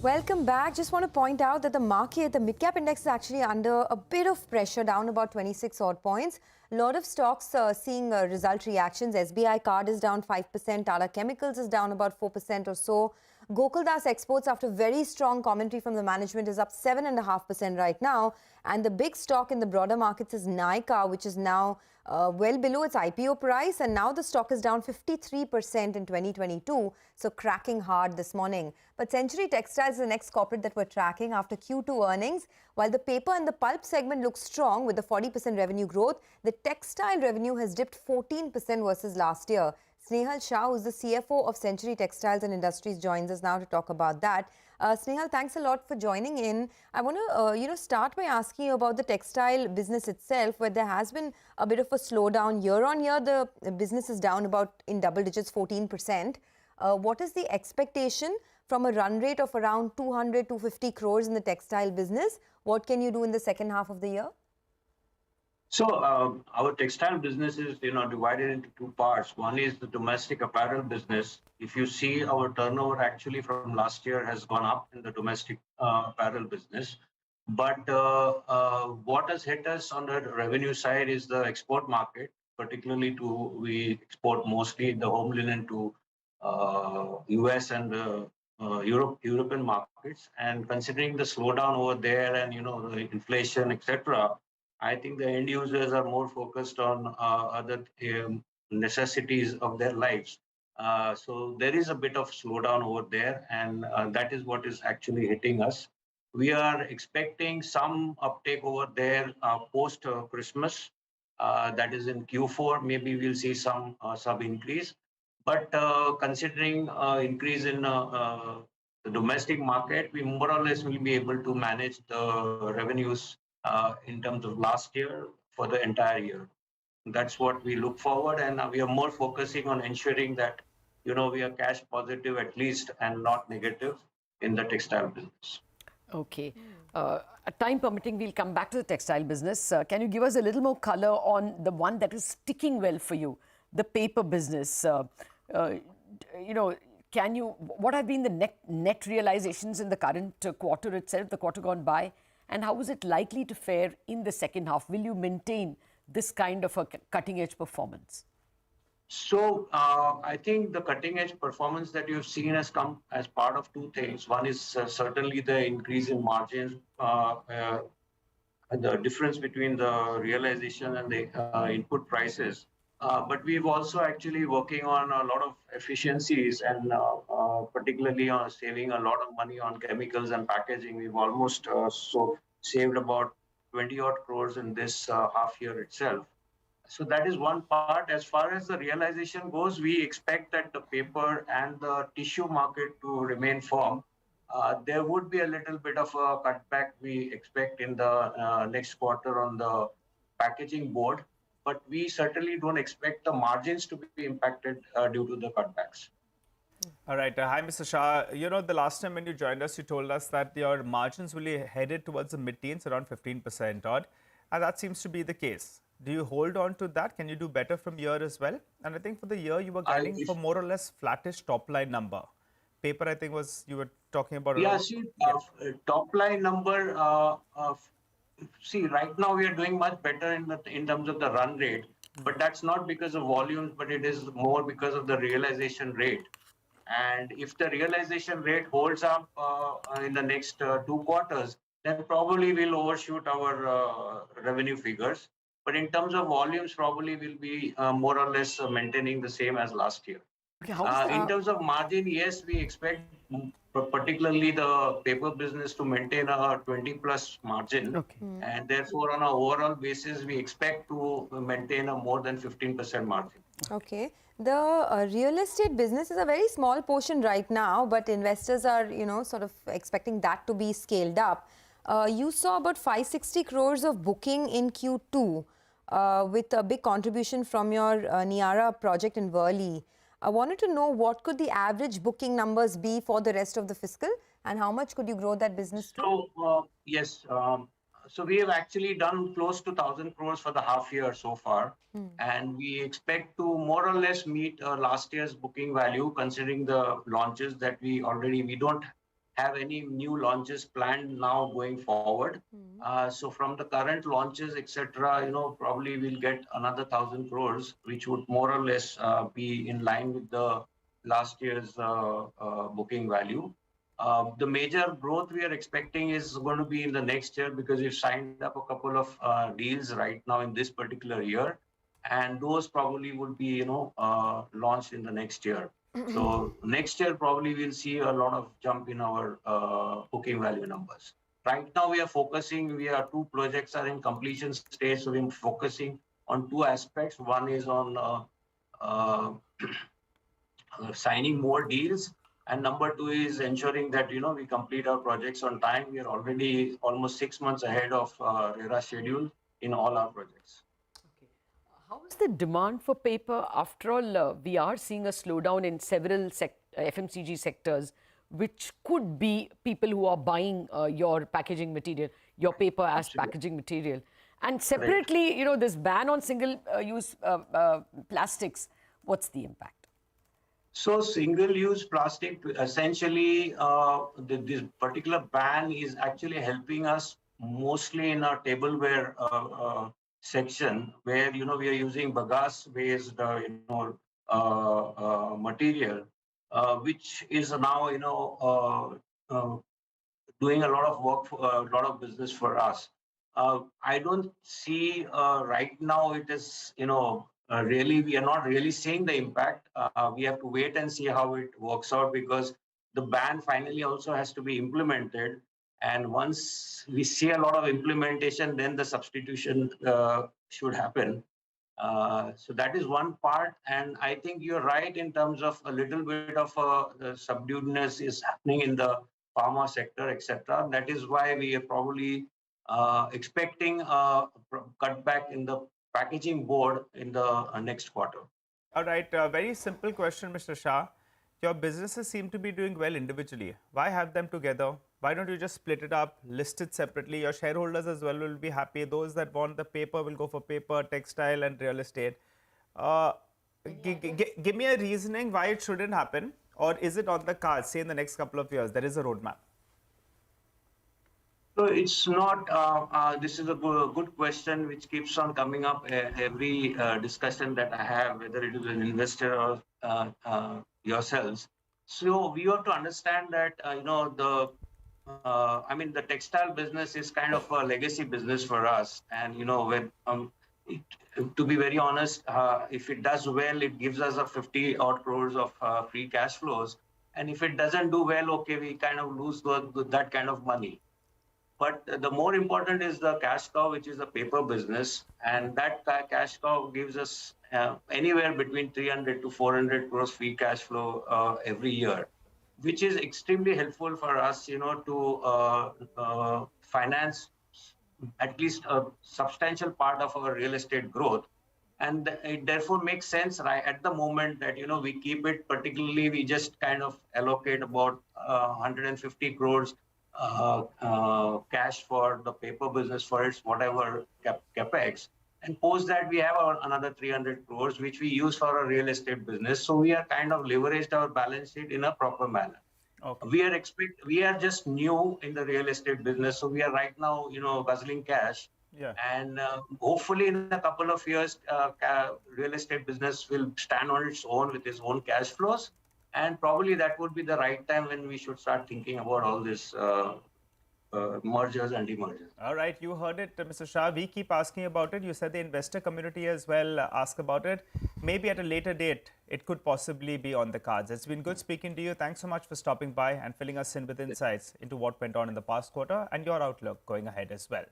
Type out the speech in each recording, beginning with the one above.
Welcome back. Just want to point out that the market, the mid-cap index is actually under a bit of pressure, down about 26 odd points. A lot of stocks seeing result reactions. SBI Card is down 5%. Tata Chemicals is down about 4% or so. Gokuldas Exports, after very strong commentary from the management, is up 7.5% right now. And the big stock in the broader markets is Nykaa, which is now well below its IPO price. And now the stock is down 53% in 2022. So cracking hard this morning. But Century Textiles is the next corporate that we're tracking after Q2 earnings. While the paper and the pulp segment looks strong with the 40% revenue growth, the textile revenue has dipped 14% versus last year. Snehal Shah, who's the CFO of Century Textiles and Industries, joins us now to talk about that. Snehal, thanks a lot for joining in. I want to, start by asking you about the textile business itself, where there has been a bit of a slowdown. Year on year, the business is down about in double digits, 14%. What is the expectation from a run rate of around 250 crores in the textile business? What can you do in the second half of the year? So our textile business is, divided into two parts. One is the domestic apparel business. If you see, our turnover actually from last year has gone up in the domestic apparel business. But what has hit us on the revenue side is the export market, particularly we export mostly the home linen to US and European markets. And considering the slowdown over there and, the inflation, etc., I think the end users are more focused on other necessities of their lives. So there is a bit of slowdown over there, and that is what is actually hitting us. We are expecting some uptake over there post Christmas. That is in Q4. Maybe we'll see some increase. But considering increase in the domestic market, we more or less will be able to manage the revenues in terms of last year for the entire year. That's what we look forward, and we are more focusing on ensuring that we are cash positive at least and not negative in the textile business. Okay. Time permitting, we'll come back to the textile business. Can you give us a little more color on the one that is sticking well for you, the paper business? What have been the net realizations in the current quarter itself, the quarter gone by? And how is it likely to fare in the second half? Will you maintain this kind of a cutting-edge performance? So I think the cutting-edge performance that you've seen has come as part of two things. One is certainly the increase in margins, the difference between the realization and the input prices. But we've also actually working on a lot of efficiencies and particularly on saving a lot of money on chemicals and packaging. We've almost saved about 20 odd crores in this half year itself. So that is one part. As far as the realization goes, we expect that the paper and the tissue market to remain firm. There would be a little bit of a cutback we expect in the next quarter on the packaging board. But we certainly don't expect the margins to be impacted due to the cutbacks. All right. Hi, Mr. Shah. The last time when you joined us, you told us that your margins will be headed towards the mid-teens, around 15% odd. And that seems to be the case. Do you hold on to that? Can you do better from here as well? And I think for the year, you were guiding for more or less flattish top-line number. Paper, I think, you were talking about... Yeah, top-line number... See, right now we are doing much better in terms of the run rate, but that's not because of volumes, but it is more because of the realization rate. And if the realization rate holds up in the next 2 quarters, then probably we'll overshoot our revenue figures. But in terms of volumes, probably we'll be more or less maintaining the same as last year. Okay, in terms of margin, yes, we expect particularly the paper business to maintain a 20+ margin. Okay. And therefore, on an overall basis, we expect to maintain a more than 15% margin. Okay. The real estate business is a very small portion right now, but investors are, sort of expecting that to be scaled up. You saw about 560 crores of booking in Q2 with a big contribution from your Niara project in Worli. I wanted to know what could the average booking numbers be for the rest of the fiscal and how much could you grow that business to? So, yes. So we have actually done close to 1,000 crores for the half year so far. And we expect to more or less meet last year's booking value, considering the launches that we don't have any new launches planned now going forward. So from the current launches, etc., probably we'll get another 1,000 crores, which would more or less be in line with the last year's booking value. The major growth we are expecting is going to be in the next year because we've signed up a couple of deals right now in this particular year, and those probably would be, launched in the next year. So next year probably we'll see a lot of jump in our booking value numbers. Right now we are focusing. Two projects are in completion stage, so we're focusing on two aspects. One is on signing more deals, and number two is ensuring that we complete our projects on time. We are already almost 6 months ahead of RERA schedule in all our projects. Okay. How is the demand for paper? After all, we are seeing a slowdown in several FMCG sectors, which could be people who are buying your packaging material, your paper as packaging material. And separately, this ban on single-use plastics, what's the impact? So single-use plastic, essentially, this particular ban is actually helping us mostly in our tableware section, where we are using bagasse-based material, which is now doing a lot of work, a lot of business for us. I don't see right now it is really, we are not really seeing the impact. We have to wait and see how it works out, because the ban finally also has to be implemented. And once we see a lot of implementation, then the substitution should happen. So that is one part. And I think you're right in terms of a little bit of subduedness is happening in the pharma sector, etc. That is why we are probably expecting a cutback in the packaging board in the next quarter. All right, very simple question, Mr. Shah. Your businesses seem to be doing well individually. Why have them together? Why don't you just split it up, list it separately? Your shareholders as well will be happy. Those that want the paper will go for paper, textile and real estate. Give me a reasoning why it shouldn't happen. Or is it on the cards, say in the next couple of years, there is a roadmap? So it's not, this is a good question which keeps on coming up every discussion that I have, whether it is an investor or yourselves. So we have to understand that, the textile business is kind of a legacy business for us. And, to be very honest, if it does well, it gives us a 50 odd crores of free cash flows. And if it doesn't do well, okay, we kind of lose that kind of money. But the more important is the cash cow, which is the paper business. And that cash cow gives us anywhere between 300 to 400 crores free cash flow every year, which is extremely helpful for us, to finance at least a substantial part of our real estate growth. And it therefore makes sense right at the moment that, we keep it, particularly we just kind of allocate about 150 crores cash for the paper business for its whatever capex, and post that we have another 300 crores which we use for our real estate business. So we are kind of leveraged our balance sheet in a proper manner. Okay. We are just new in the real estate business, so we are right now guzzling cash. Yeah. And hopefully in a couple of years, real estate business will stand on its own with its own cash flows. And probably that would be the right time when we should start thinking about all this mergers and demergers. All right, you heard it, Mr. Shah. We keep asking about it. You said the investor community as well ask about it. Maybe at a later date, it could possibly be on the cards. It's been good speaking to you. Thanks so much for stopping by and filling us in with insights into what went on in the past quarter and your outlook going ahead as well.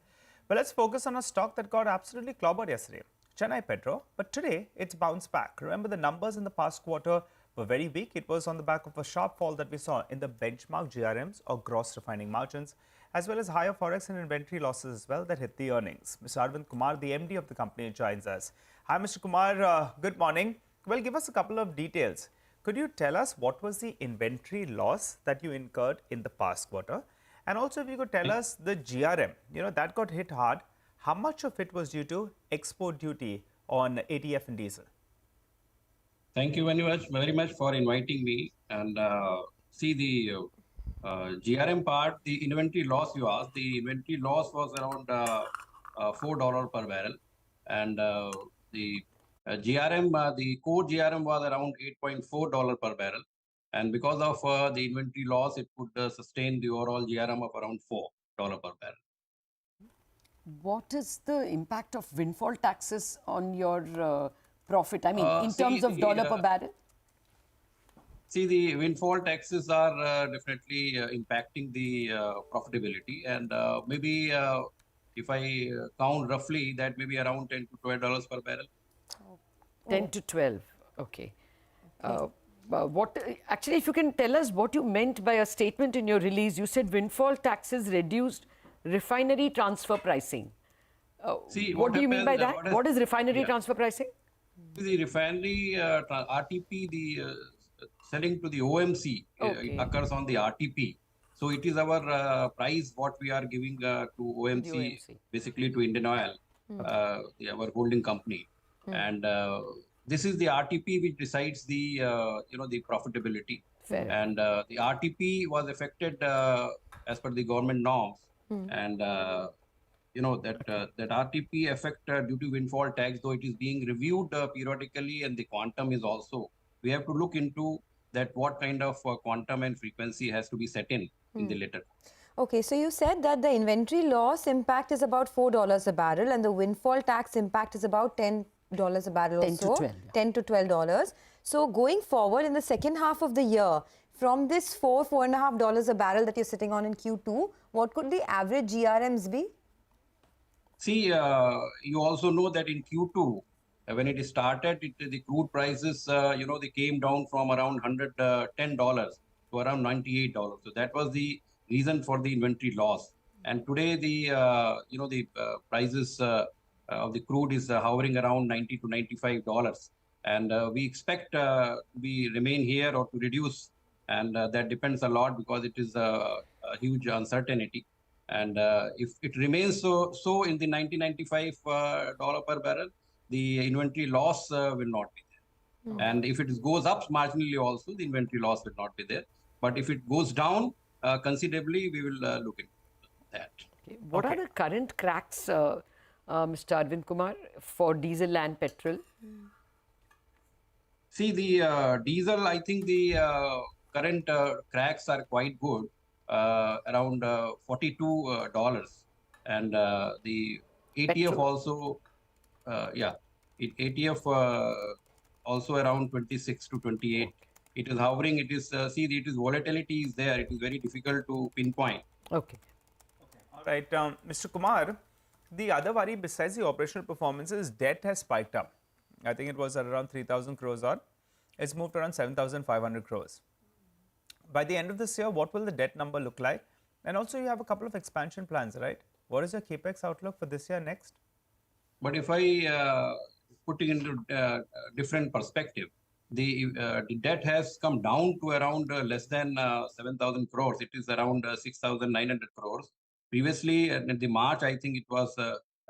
But let's focus on a stock that got absolutely clobbered yesterday, Chennai Petro. But today, it's bounced back. Remember, the numbers in the past quarter were very weak. It was on the back of a sharp fall that we saw in the benchmark GRMs or gross refining margins, as well as higher forex and inventory losses as well that hit the earnings. Mr. Arvind Kumar, the MD of the company, joins us. Hi, Mr. Kumar. Good morning. Well, give us a couple of details. Could you tell us what was the inventory loss that you incurred in the past quarter? And also, if you could tell us the GRM, that got hit hard. How much of it was due to export duty on ATF and diesel? Thank you very much for inviting me. And see, the GRM part, the inventory loss you asked, the inventory loss was around $4 per barrel. And the GRM, the core GRM was around $8.4 per barrel. And because of the inventory loss, it could sustain the overall GRM of around $4 per barrel. What is the impact of windfall taxes on your profit? I mean, in terms of dollar per barrel? See, the windfall taxes are definitely impacting the profitability, and maybe if I count roughly, that may be around $10 to $12 per barrel. 10 to 12, okay. Actually, if you can tell us what you meant by a statement in your release, you said windfall taxes reduced refinery transfer pricing. See, what do you mean by that? What is refinery transfer pricing? The refinery RTP, the selling to the OMC, it occurs on the RTP. So it is our price what we are giving to OMC, basically to Indian Oil, our holding company. And this is the RTP which decides the the profitability. Fair. And the RTP was affected as per the government norms. And that RTP effect due to windfall tax, though it is being reviewed periodically, and the quantum is also, we have to look into that what kind of quantum and frequency has to be set in the later. Okay, so you said that the inventory loss impact is about $4 a barrel and the windfall tax impact is about $10 a barrel 10 to 12, yeah. $10 to $12. So going forward in the second half of the year, from this $4.5 a barrel that you're sitting on in Q2, what could the average GRMs be? See, you also know that in Q2, when it started, the crude prices, they came down from around $110 to around $98. So that was the reason for the inventory loss. And today, the prices of the crude is hovering around $90 to $95. And we expect we remain here or to reduce. And that depends a lot because it is a huge uncertainty. And if it remains so in the $95 per barrel, the inventory loss will not be there. And if it goes up marginally also, the inventory loss will not be there. But if it goes down considerably, we will look into that. Okay. What are the current cracks, Mr. Arvind Kumar, for diesel and petrol? See, the diesel, I think the current cracks are quite good, around $42. And the ATF Petrol. also, ATF also around 26 to 28. It is hovering. It is it is volatility is there. It is very difficult to pinpoint. Okay. All right, Mr. Kumar, the other worry besides the operational performance is debt has spiked up. I think it was at around 3,000 crores odd. It's moved around 7,500 crores. By the end of this year, what will the debt number look like? And also you have a couple of expansion plans, right? What is your capex outlook for this year next? But if I put it into different perspective, the debt has come down to around less than 7,000 crores. It is around 6,900 crores. Previously, in the March, I think it was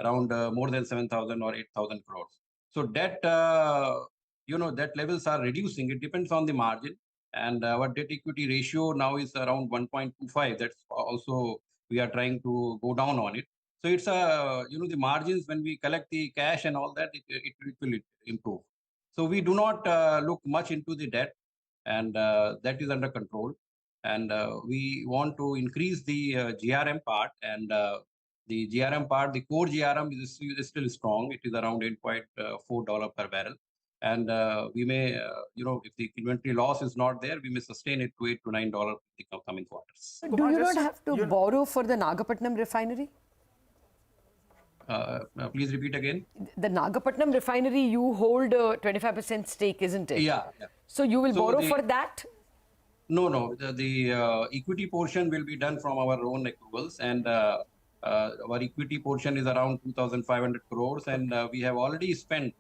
around more than 7,000 or 8,000 crores. So debt, debt levels are reducing. It depends on the margin. And our debt equity ratio now is around 1.25. That's also, we are trying to go down on it. So it's the margins when we collect the cash and all that, it will improve. So we do not look much into the debt, and that is under control. And we want to increase the GRM part, and the GRM part, the core GRM is still strong. It is around $8.4 per barrel. And we may, if the inventory loss is not there, we may sustain it to $8 to $9 in the coming quarters. Do you not have to borrow for the Nagapattinam refinery? Please repeat again. The Nagapattinam refinery, you hold a 25% stake, isn't it? Yeah. So you will borrow for that? No. The equity portion will be done from our own accruals, and our equity portion is around 2,500 crores, and we have already spent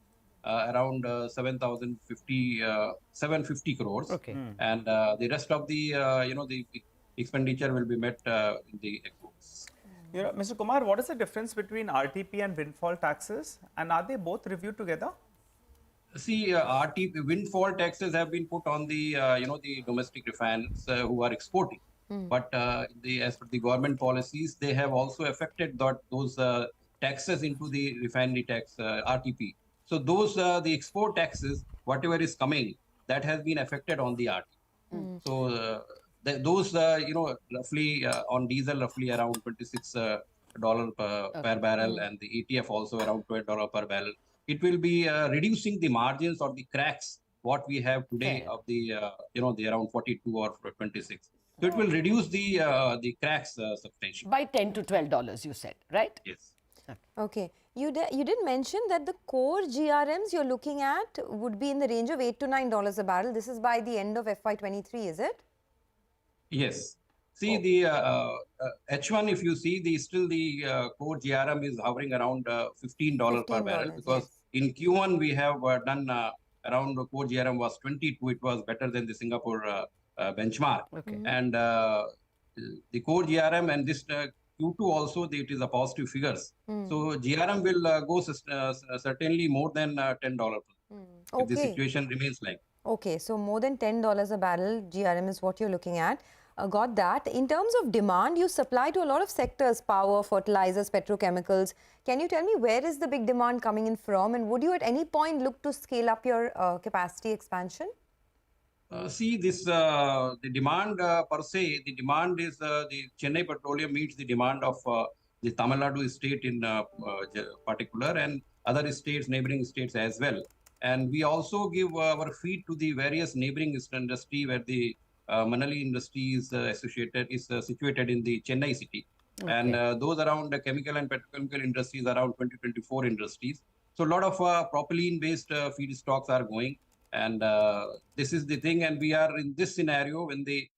around 750 crores. Okay. And the rest of the the expenditure will be met in the accruals. Mr. Kumar, what is the difference between RTP and windfall taxes, and are they both reviewed together? See, RTP windfall taxes have been put on the the domestic refiners who are exporting. But as per the government policies, they have also affected those taxes into the refinery tax, RTP. So those the export taxes, whatever is coming, that has been affected on the RTP. So those roughly on diesel, roughly around $26 per barrel, and the ETF also around $12 per barrel. It will be reducing the margins or the cracks what we have today of the the around 42 or 26. So it will reduce the cracks substantially. By $10 to $12, you said, right? Yes. Okay. You did mention that the core GRMs you're looking at would be in the range of $8 to $9 a barrel. This is by the end of FY23, is it? Yes. See, the H1, if you see, still the core GRM is hovering around $15 per barrel, because in Q1 we have done around the core GRM was 22. It was better than the Singapore benchmark. Okay. And the core GRM and this Q2 also, it is a positive figures. So GRM will go certainly more than $10 if the situation remains like. Okay, so more than $10 a barrel GRM is what you're looking at. Got that. In terms of demand, you supply to a lot of sectors, power, fertilizers, petrochemicals. Can you tell me where is the big demand coming in from, and would you at any point look to scale up your capacity expansion? See, the demand per se, the demand is the Chennai Petroleum meets the demand of the Tamil Nadu state in particular, and other states, neighboring states as well. And we also give our feed to the various neighboring industry where the Manali industry is situated in the Chennai city. Okay. And those around the chemical and petrochemical industries, around 20-24 industries. So a lot of propylene-based feedstocks are going. And this is the thing. And we are in this scenario when the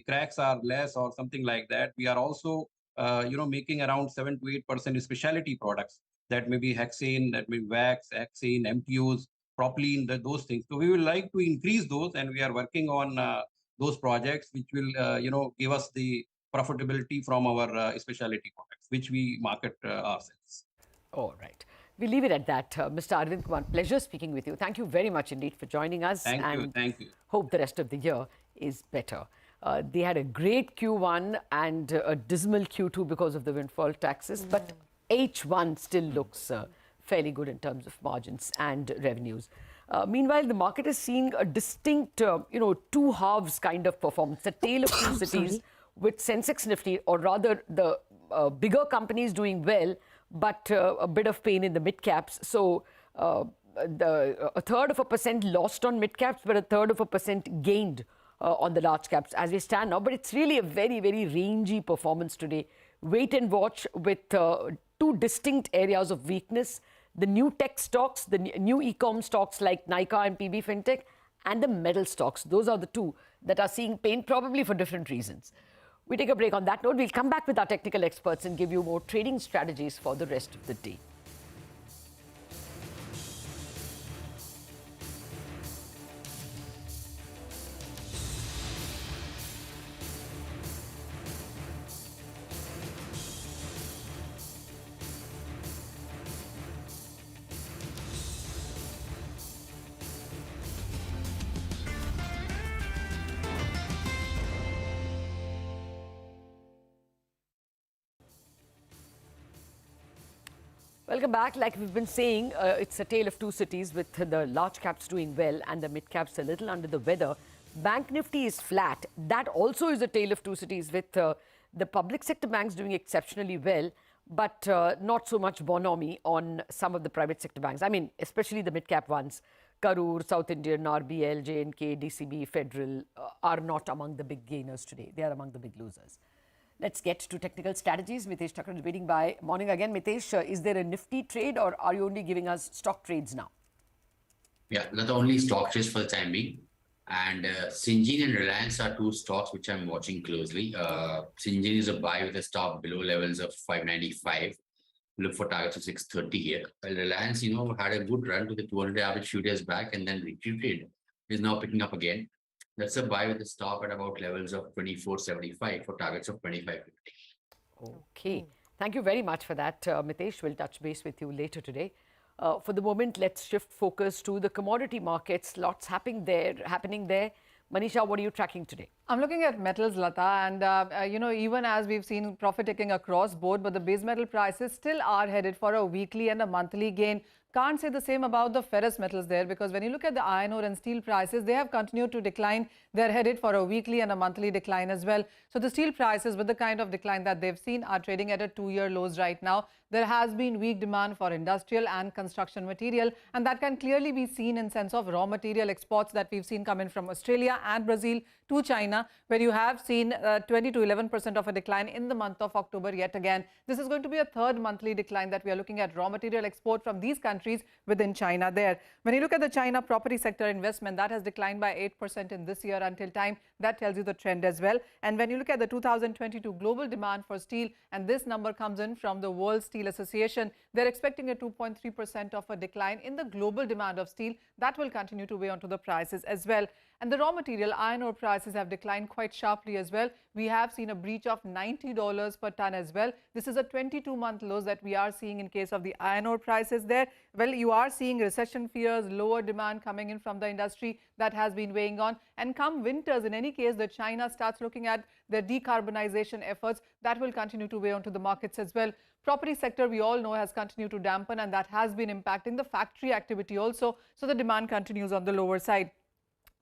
cracks are less or something like that. We are also making around 7 to 8% specialty products. That may be hexane, that may be wax, hexane, MTOs, propylene, those things. So we would like to increase those, and we are working on those projects which will give us the profitability from our specialty products, which we market ourselves. All right. We leave it at that. Mr. Arvind Kumar, pleasure speaking with you. Thank you very much indeed for joining us. Thank you. Hope the rest of the year is better. They had a great Q1 and a dismal Q2 because of the windfall taxes, but H1 still looks fairly good in terms of margins and revenues. Meanwhile, the market is seeing a distinct, two halves kind of performance, a tale of two cities with Sensex Nifty, or rather the bigger companies doing well, but a bit of pain in the mid-caps. So a 1/3% lost on mid-caps, but a 1/3% gained on the large caps as we stand now. But it's really a very, very rangy performance today. Wait and watch with two distinct areas of weakness: the new tech stocks, the new e-com stocks like Nykaa and PB Fintech, and the metal stocks. Those are the two that are seeing pain, probably for different reasons. We take a break on that note. We'll come back with our technical experts and give you more trading strategies for the rest of the day. Welcome back. Like we've been saying, it's a tale of two cities, with the large caps doing well and the mid caps a little under the weather. Bank Nifty is flat. That also is a tale of two cities, with the public sector banks doing exceptionally well, but not so much bonhomie on some of the private sector banks. I mean, especially the mid cap ones. Karur, South Indian, RBL, J&K, DCB, Federal are not among the big gainers today. They are among the big losers. Let's get to technical strategies. Mitesh Thakkar is waiting by. Morning again, Mitesh. Is there a Nifty trade, or are you only giving us stock trades now? Yeah, not only stock trades for the time being. And Syngene and Reliance are two stocks which I'm watching closely. Syngene is a buy with a stop below levels of 595. Look for targets of 630 here. Well, Reliance, had a good run to the 200 average few days back and then retreated. Is now picking up again. That's a buy with a stop at about levels of 24.75 for targets of 25.50. Okay. Thank you very much for that, Mitesh. We'll touch base with you later today. For the moment, let's shift focus to the commodity markets. Lots happening there. Manisha, what are you tracking today? I'm looking at metals, Lata, and you know, even as we've seen profit taking across board, but the base metal prices still are headed for a weekly and a monthly gain. Can't say the same about the ferrous metals there, because when you look at the iron ore and steel prices, they have continued to decline. They're headed for a weekly and a monthly decline as well. So the steel prices, with the kind of decline that they've seen, are trading at a 2-year lows right now. There has been weak demand for industrial and construction material, and that can clearly be seen in sense of raw material exports that we've seen come in from Australia and Brazil to China, where you have seen 20 to 11% of a decline in the month of October yet again. This is going to be a third monthly decline that we are looking at raw material export from these countries within China there. When you look at the China property sector investment, that has declined by 8% in this year until time. That tells you the trend as well. And when you look at the 2022 global demand for steel, and this number comes in from the World Steel Association, they're expecting a 2.3% of a decline in the global demand of steel. That will continue to weigh onto the prices as well. And the raw material iron ore prices have declined quite sharply as well. We have seen a breach of $90 per ton as well. This is a 22-month lows that we are seeing in case of the iron ore prices there. Well, you are seeing recession fears, lower demand coming in from the industry that has been weighing on. And come winters, in any case, the China starts looking at their decarbonization efforts. That will continue to weigh onto the markets as well. Property sector, we all know, has continued to dampen, and that has been impacting the factory activity also. So the demand continues on the lower side.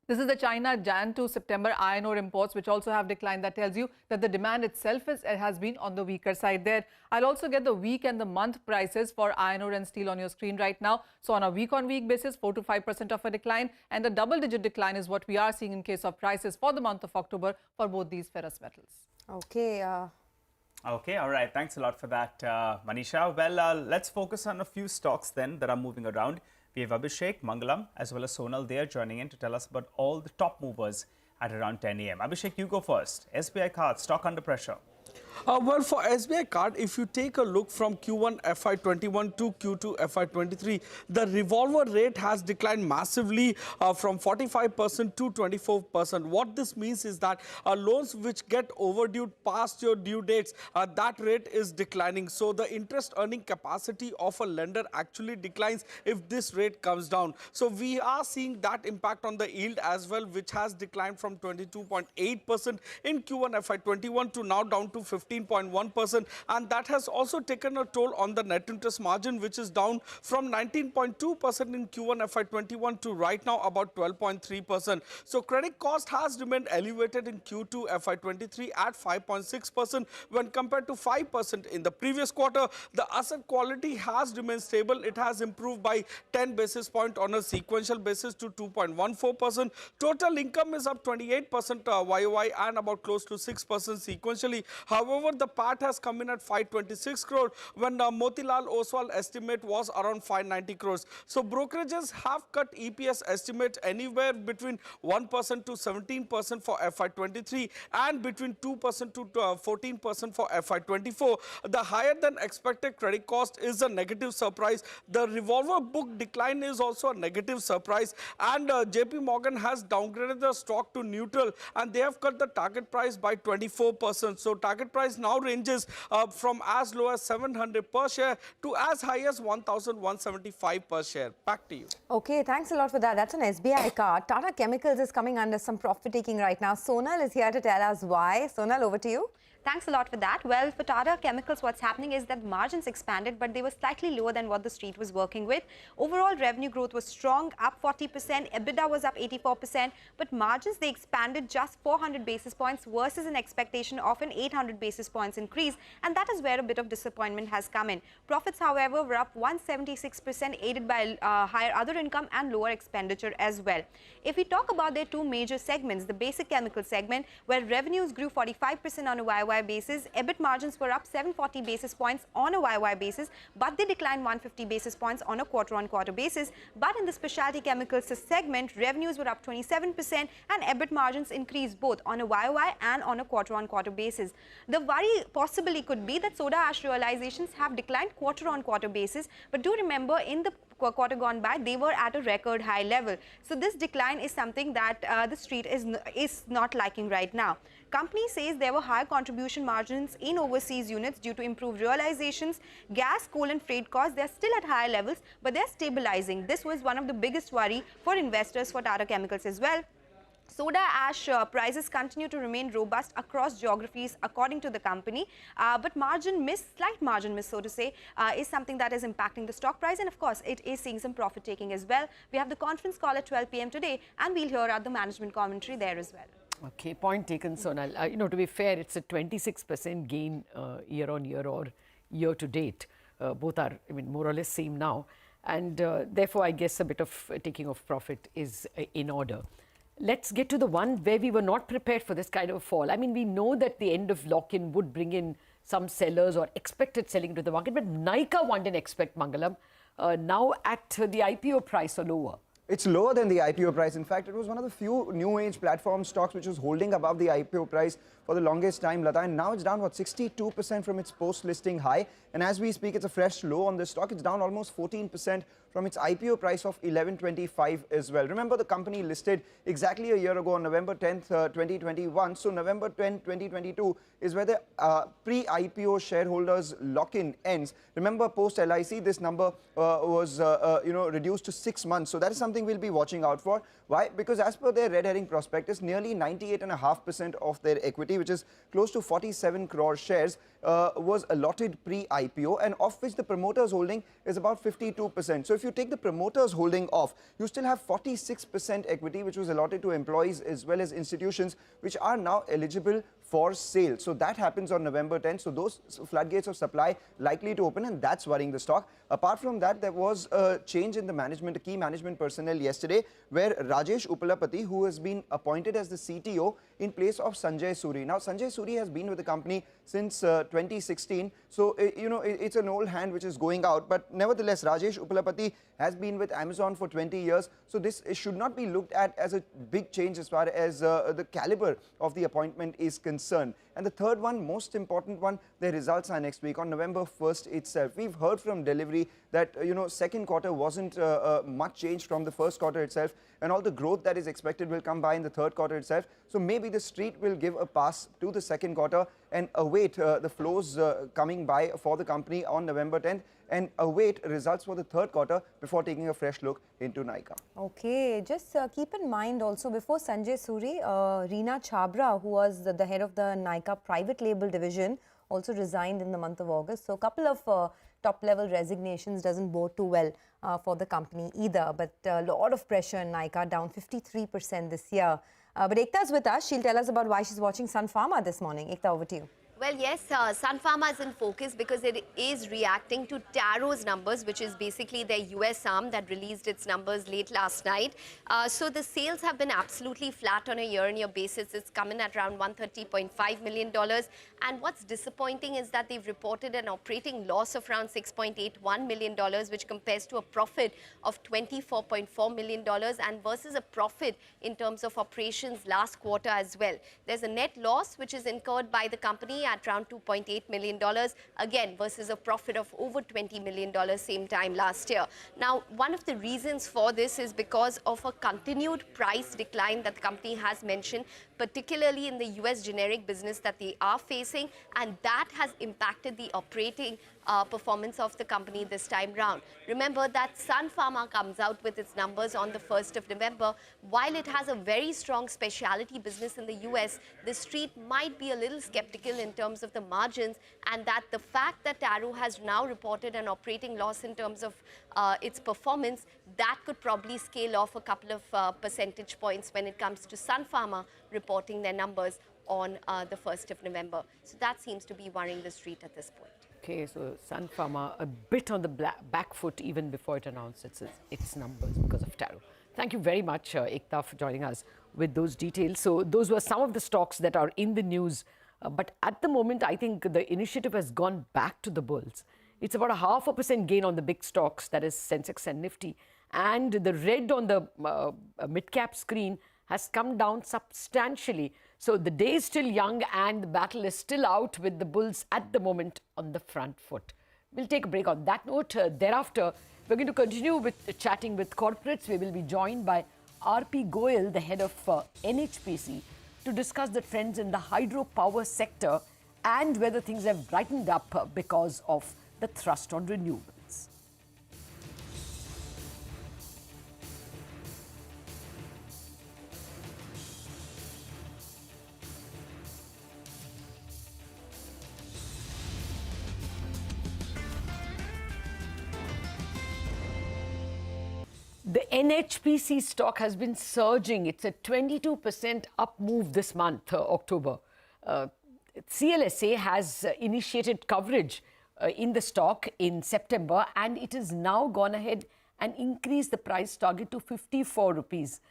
This is the China Jan to September iron ore imports, which also have declined. That tells you that the demand itself has been on the weaker side there. I'll also get the week and the month prices for iron ore and steel on your screen right now. So on a week-on-week basis, 4 to 5% of a decline, and a double-digit decline is what we are seeing in case of prices for the month of October for both these ferrous metals. Okay. Okay, all right. Thanks a lot for that, Manisha. Well, let's focus on a few stocks then that are moving around. We have Abhishek, Mangalam, as well as Sonal. They are joining in to tell us about all the top movers at around 10 a.m. Abhishek, you go first. SBI Card, stock under pressure. Well, for SBI Card, if you take a look from Q1 FY21 to Q2 FY23, the revolver rate has declined massively from 45% to 24%. What this means is that loans which get overdue past your due dates, that rate is declining. So the interest earning capacity of a lender actually declines if this rate comes down. So we are seeing that impact on the yield as well, which has declined from 22.8% in Q1 FY21 to now down to 15.1%, and that has also taken a toll on the net interest margin, which is down from 19.2% in Q1 FY21 to right now about 12.3%. So credit cost has remained elevated in Q2 FY23 at 5.6% when compared to 5% in the previous quarter. The asset quality has remained stable. It has improved by 10 basis points on a sequential basis to 2.14%. Total income is up 28% YOY and about close to 6% sequentially. However, the PAT has come in at 526 crore when Motilal Oswal estimate was around 590 crores. So brokerages have cut EPS estimate anywhere between 1% to 17% for FY23 and between 2% to 14% for FY24. The higher than expected credit cost is a negative surprise. The revolver book decline is also a negative surprise, and JP Morgan has downgraded the stock to neutral, and they have cut the target price by 24%. So target price now ranges from as low as 700 per share to as high as 1,175 per share. Back to you. Okay, thanks a lot for that. That's an SBI card. Tata Chemicals is coming under some profit taking right now. Sonal is here to tell us why. Sonal, over to you. Thanks a lot for that. Well, for Tata Chemicals, what's happening is that margins expanded, but they were slightly lower than what the street was working with. Overall revenue growth was strong, up 40%. EBITDA was up 84%, but margins, they expanded just 400 basis points versus an expectation of an 800 basis points increase. And that is where a bit of disappointment has come in. Profits, however, were up 176%, aided by higher other income and lower expenditure as well. If we talk about their two major segments, the basic chemical segment, where revenues grew 45% on a YY basis, EBIT margins were up 740 basis points on a YY basis, but they declined 150 basis points on a quarter-on-quarter basis. But in the specialty chemicals segment, revenues were up 27% and EBIT margins increased both on a YY and on a quarter-on-quarter basis. The worry possibly could be that soda ash realizations have declined quarter-on-quarter basis, but do remember in the quarter gone by, they were at a record high level. So this decline is something that the street is not liking right now. Company says there were higher contribution margins in overseas units due to improved realizations. Gas, coal and freight costs, they're still at higher levels, but they're stabilizing. This was one of the biggest worry for investors for Tata Chemicals as well. Soda ash prices continue to remain robust across geographies according to the company, but slight margin miss so to say, is something that is impacting the stock price, and of course it is seeing some profit taking as well. We have the conference call at 12 p.m. today and we'll hear out the management commentary there as well. Okay, point taken, Sonal. You know, to be fair, it's a 26% gain year on year or year to date. Both are, I mean, more or less same now. And therefore, I guess a bit of taking of profit is in order. Let's get to the one where we were not prepared for this kind of fall. I mean, we know that the end of lock-in would bring in some sellers or expected selling into the market, but Nykaa one didn't expect, Mangalam. Now at the IPO price or lower. It's lower than the IPO price. In fact, it was one of the few new age platform stocks which was holding above the IPO price for the longest time, Lata. And now it's down, 62% from its post-listing high. And as we speak, it's a fresh low on this stock. It's down almost 14% from its IPO price of 11.25 as well. Remember, the company listed exactly a year ago on November 10th, 2021. So November 10, 2022 is where the pre-IPO shareholders lock-in ends. Remember, post-LIC, this number was reduced to 6 months. So that is something we'll be watching out for. Why? Because as per their red herring prospectus, nearly 98.5% of their equity, which is close to 47 crore shares, was allotted pre-IPO, and of which the promoters holding is about 52%. So if you take the promoters holding off, you still have 46% equity, which was allotted to employees as well as institutions, which are now eligible for sale. So that happens on November 10th. So those floodgates of supply likely to open, and that's worrying the stock. Apart from that, there was a change in the management, key management personnel yesterday, where Rajesh Uppalapati, who has been appointed as the CTO in place of Sanjay Suri. Now, Sanjay Suri has been with the company since 2016. So, it's an old hand which is going out. But nevertheless, Rajesh Uppalapati has been with Amazon for 20 years. So this should not be looked at as a big change as far as the caliber of the appointment is concerned. And the third one, most important one, the results are next week on November 1st itself. We've heard from delivery that, second quarter wasn't much changed from the first quarter itself, and all the growth that is expected will come by in the third quarter itself. So maybe the street will give a pass to the second quarter and await the flows coming by for the company on November 10th, and await results for the third quarter before taking a fresh look into Nykaa. Okay, just keep in mind also, before Sanjay Suri, Reena Chhabra, who was the head of the Nykaa private label division, also resigned in the month of August. So a couple of top-level resignations doesn't bode too well for the company either. But a lot of pressure in Nykaa, down 53% this year. But Ekta's with us. She'll tell us about why she's watching Sun Pharma this morning. Ekta, over to you. Well, yes, Sun Pharma is in focus because it is reacting to Taro's numbers, which is basically their US arm that released its numbers late last night. So the sales have been absolutely flat on a year-on-year basis. It's come in at around $130.5 million. And what's disappointing is that they've reported an operating loss of around $6.81 million, which compares to a profit of $24.4 million and versus a profit in terms of operations last quarter as well. There's a net loss which is incurred by the company at around $2.8 million, again versus a profit of over $20 million same time last year. Now, one of the reasons for this is because of a continued price decline that the company has mentioned, particularly in the US generic business that they are facing, and that has impacted the operating performance of the company this time round. Remember that Sun Pharma comes out with its numbers on the 1st of November. While it has a very strong specialty business in the US, the street might be a little skeptical in terms of the margins, and that the fact that Taro has now reported an operating loss in terms of its performance, that could probably scale off a couple of percentage points when it comes to Sun Pharma reporting their numbers on the 1st of November. So that seems to be worrying the street at this point. Okay, so Sun Pharma a bit on the back foot even before it announced its numbers because of Taro. Thank you very much, Ekta, for joining us with those details. So those were some of the stocks that are in the news. But at the moment, I think the initiative has gone back to the bulls. It's about a 0.5% gain on the big stocks, that is Sensex and Nifty. And the red on the mid-cap screen has come down substantially. So the day is still young and the battle is still out with the bulls at the moment on the front foot. We'll take a break on that note. Thereafter, we're going to continue with chatting with corporates. We will be joined by R.P. Goyal, the head of NHPC, to discuss the trends in the hydropower sector and whether things have brightened up because of the thrust on renewables. NHPC stock has been surging. It's a 22% up move this month, October. CLSA has initiated coverage in the stock in September, and it has now gone ahead and increased the price target to 54 rupees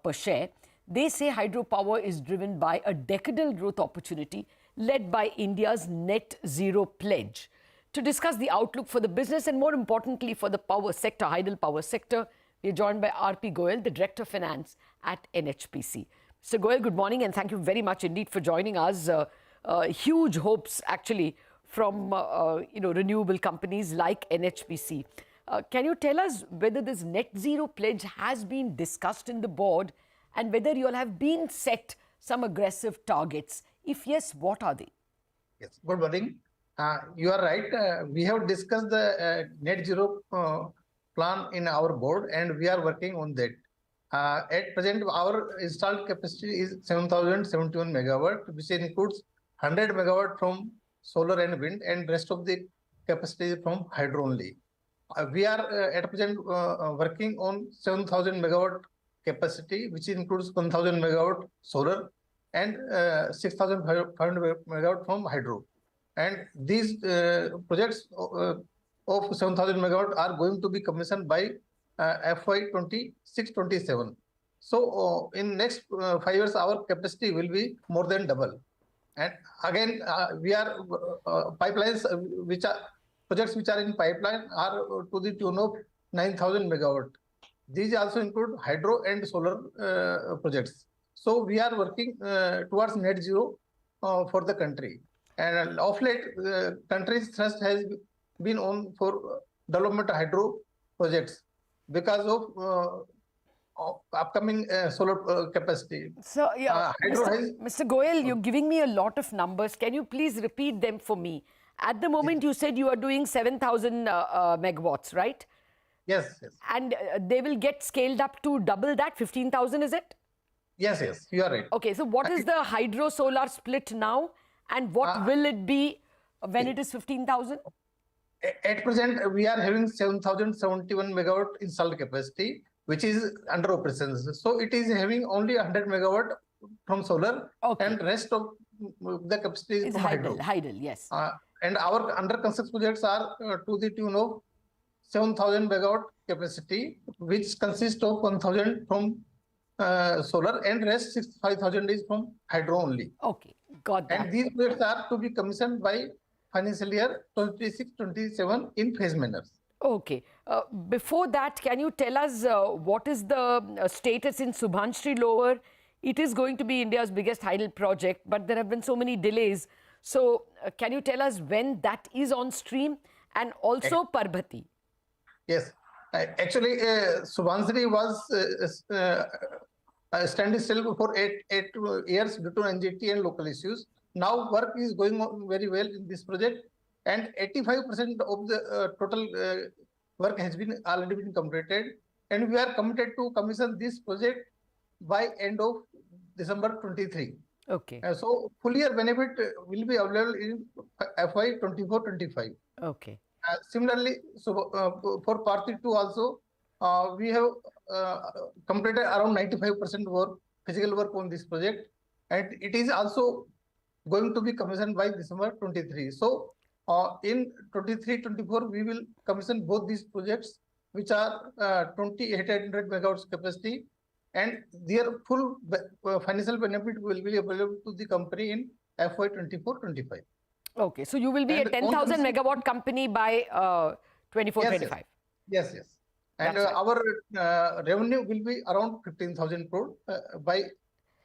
per share. They say hydropower is driven by a decadal growth opportunity led by India's net zero pledge. To discuss the outlook for the business and more importantly for the power sector, hydel power sector, we are joined by R.P. Goyal, the Director of Finance at NHPC. Mr. Goyal, good morning and thank you very much indeed for joining us. Huge hopes actually from renewable companies like NHPC. Can you tell us whether this net zero pledge has been discussed in the board and whether you all have been set some aggressive targets? If yes, what are they? Yes, good morning. You are right. We have discussed the net zero plan in our board and we are working on that. At present, our installed capacity is 7,071 megawatt, which includes 100 megawatt from solar and wind, and rest of the capacity from hydro only. We are at present working on 7,000 megawatt capacity, which includes 1,000 megawatt solar and 6,500 megawatt from hydro. And these projects of 7,000 megawatt are going to be commissioned by FY 26-27. So in next 5 years, our capacity will be more than double. And again, we are pipelines projects which are in pipeline are to the tune of 9,000 megawatt. These also include hydro and solar projects. So we are working towards net zero for the country. And of late, country's thrust has been on for development hydro projects because of upcoming solar capacity. So, yeah, Mr. Goyal, you're giving me a lot of numbers. Can you please repeat them for me? At the moment, you said you are doing 7,000 megawatts, right? Yes, yes. And they will get scaled up to double that, 15,000, is it? Yes, yes, you are right. Okay, so what is the hydro-solar split now? And what will it be when it is 15,000? At present, we are having 7,071 megawatt installed capacity, which is under operations. So it is having only 100 megawatt from solar, and rest of the capacity is from hydro. Hydel, yes. And our under construction projects are to the tune of 7,000 megawatt capacity, which consists of 1,000 from solar and rest 5,000 is from hydro only. Okay, got that. And these projects are to be commissioned by financial year 26-27 in phase manners. Okay. Before that, can you tell us what is the status in Subhanshree Lower? It is going to be India's biggest hydel project, but there have been so many delays. So can you tell us when that is on stream, and also Parbhati? Yes. Actually, Subhanshree was standing still for 8 years due to NGT and local issues. Now work is going on very well in this project, and 85% of the total work has been already been completed, and we are committed to commission this project by end of December 23. Okay. So full year benefit will be available in FY 24-25. Okay. Similarly, so for Party 2 also, we have completed around 95% work, physical work on this project, and it is also going to be commissioned by December 23. So in 23-24, we will commission both these projects, which are 2,800 megawatts capacity, and their full financial benefit will be available to the company in FY 24-25. Okay, so you will be a 10,000 megawatt company by 24-25. Yes, yes. And our revenue will be around 15,000 crore by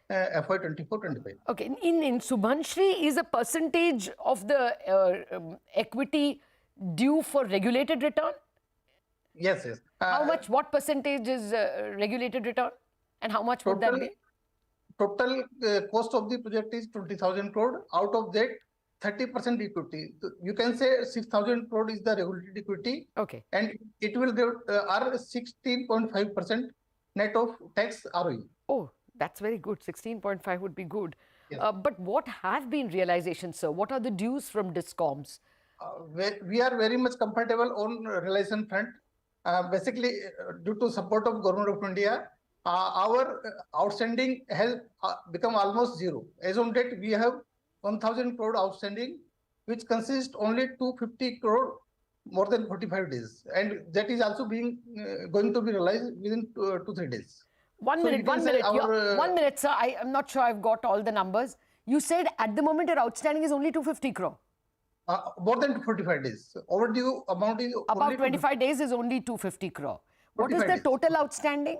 FY 24-25. Okay, in Subhanshree, is a percentage of the equity due for regulated return? Yes, yes. How much, what percentage is regulated return, and how much would that be? Total cost of the project is 20,000 crore. Out of that, 30% equity. You can say 6,000 crore is the regulated equity. Okay. And it will give 16.5% net of tax ROE. Oh, that's very good. 16.5 would be good. Yes. But what have been realizations, sir? What are the dues from DISCOMs? We are very much comfortable on realization front. basically due to support of Government of India, our outstanding has become almost zero. As on date, we have 1,000 crore outstanding, which consists only 250 crore more than 45 days, and that is also being going to be realized within 2-3 days. One So minute, you can 1 say minute. our, 1 minute, sir. I'm not sure I've got all the numbers. You said at the moment your outstanding is only 250 crore. more than 45 days. Overdue amount is About only 25 days is only 250 crore. What is the 45 days. total outstanding?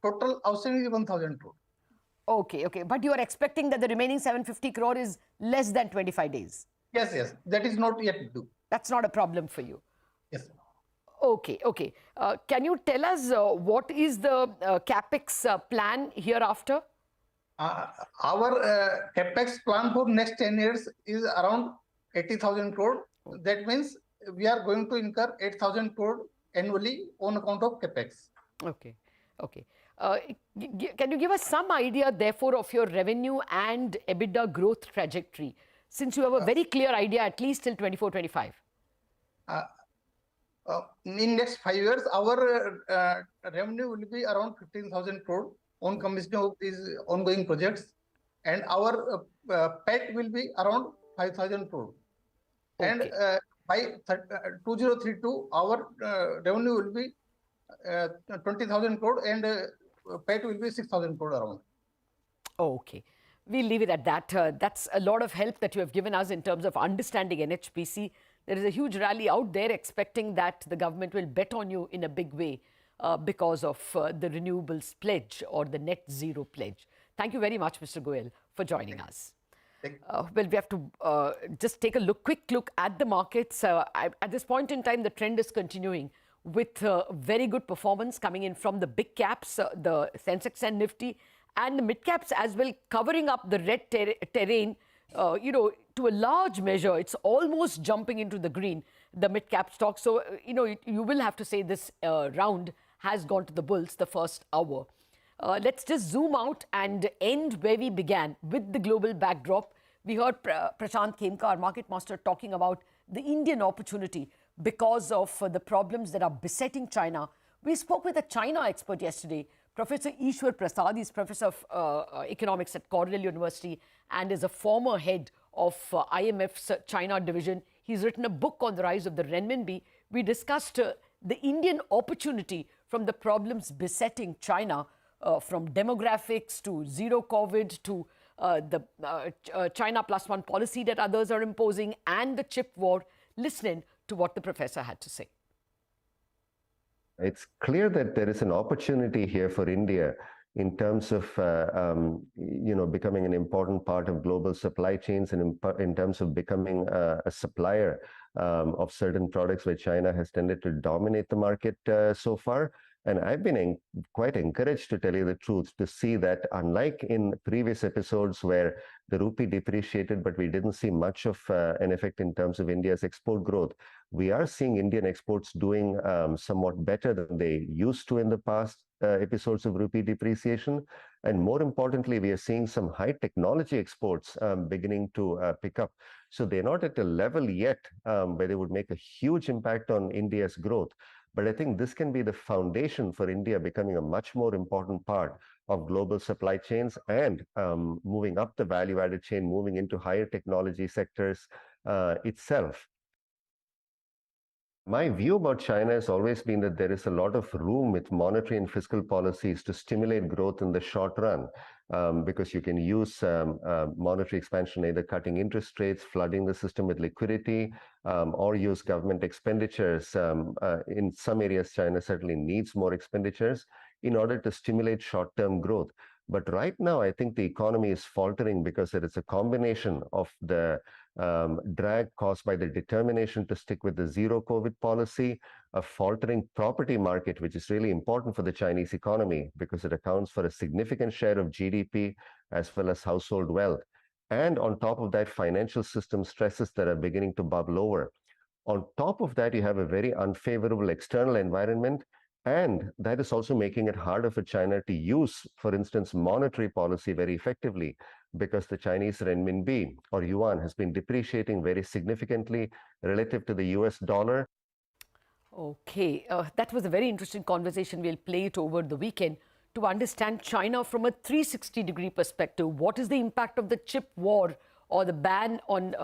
Total outstanding is 1,000 crore. Okay, okay. But you are expecting that the remaining 750 crore is less than 25 days. Yes, yes. That is not yet due. That's not a problem for you. Yes. Okay, okay. Can you tell us what is the capex plan hereafter? Our capex plan for next 10 years is around 80,000 crore. That means we are going to incur 8,000 crore annually on account of capex. Okay, okay. Can you give us some idea, therefore, of your revenue and EBITDA growth trajectory, since you have a very clear idea at least till 24-25? In next 5 years, our revenue will be around 15,000 crore on commission of these ongoing projects, and our PAT will be around 5,000 crore. Okay. And by 2032, our revenue will be 20,000 crore and PAT will be 6,000 crore around. Okay. We'll leave it at that. That's a lot of help that you have given us in terms of understanding NHPC. There is a huge rally out there expecting that the government will bet on you in a big way because of the renewables pledge or the net zero pledge. Thank you very much, Mr. Goel, for joining us. Well, we have to just take a quick look at the markets. At this point in time, the trend is continuing with very good performance coming in from the big caps, the Sensex and Nifty, and the mid caps as well, covering up the red terrain. You know, to a large measure, it's almost jumping into the green, the mid cap stock. So, you know, you will have to say this round has gone to the bulls the first hour. Let's just zoom out and end where we began with the global backdrop. We heard Prashant Khemka, our market master, talking about the Indian opportunity because of the problems that are besetting China. We spoke with a China expert yesterday, Professor Ishwar Prasad. He's professor of economics at Cornell University and is a former head of IMF's China division. He's written a book on the rise of the renminbi. We discussed the Indian opportunity from the problems besetting China, from demographics to zero COVID to the China +1 policy that others are imposing and the chip war. Listening to what the professor had to say. It's clear that there is an opportunity here for India in terms of becoming an important part of global supply chains and in terms of becoming a supplier of certain products where China has tended to dominate the market so far. And I've been quite encouraged, to tell you the truth, to see that unlike in previous episodes where the rupee depreciated, but we didn't see much of an effect in terms of India's export growth, we are seeing Indian exports doing somewhat better than they used to in the past episodes of rupee depreciation. And more importantly, we are seeing some high technology exports beginning to pick up. So they're not at a level yet where they would make a huge impact on India's growth. But I think this can be the foundation for India becoming a much more important part of global supply chains and moving up the value-added chain, moving into higher technology sectors itself. My view about China has always been that there is a lot of room with monetary and fiscal policies to stimulate growth in the short run, because you can use monetary expansion, either cutting interest rates, flooding the system with liquidity, or use government expenditures. In some areas, China certainly needs more expenditures in order to stimulate short-term growth. But right now, I think the economy is faltering because there is a combination of the drag caused by the determination to stick with the zero COVID policy, a faltering property market, which is really important for the Chinese economy because it accounts for a significant share of GDP as well as household wealth. And on top of that, financial system stresses that are beginning to bubble over. On top of that, you have a very unfavorable external environment. And that is also making it harder for China to use, for instance, monetary policy very effectively, because the Chinese renminbi or yuan has been depreciating very significantly relative to the US dollar. Okay, that was a very interesting conversation. We'll play it over the weekend to understand China from a 360-degree perspective. What is the impact of the chip war or the ban on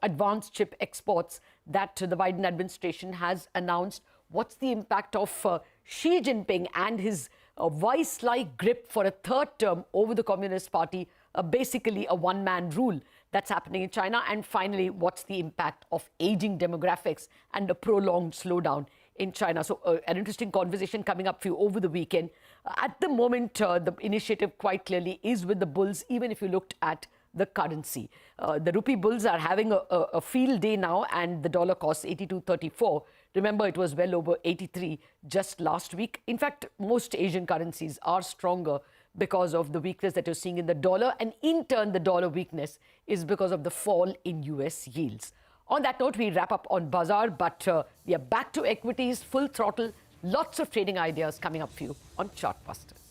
advanced chip exports that the Biden administration has announced? What's the impact of Xi Jinping and his vice-like grip for a third term over the Communist Party, basically a one-man rule that's happening in China? And finally, what's the impact of aging demographics and a prolonged slowdown in China? So an interesting conversation coming up for you over the weekend. At the moment, the initiative quite clearly is with the bulls, even if you looked at the currency. The rupee bulls are having a field day now, and the dollar costs 82.34. Remember, it was well over 83 just last week. In fact, most Asian currencies are stronger because of the weakness that you're seeing in the dollar, and in turn, the dollar weakness is because of the fall in US yields. On that note, we wrap up on Bazaar, but we are back to equities, full throttle, lots of trading ideas coming up for you on Chartbusters.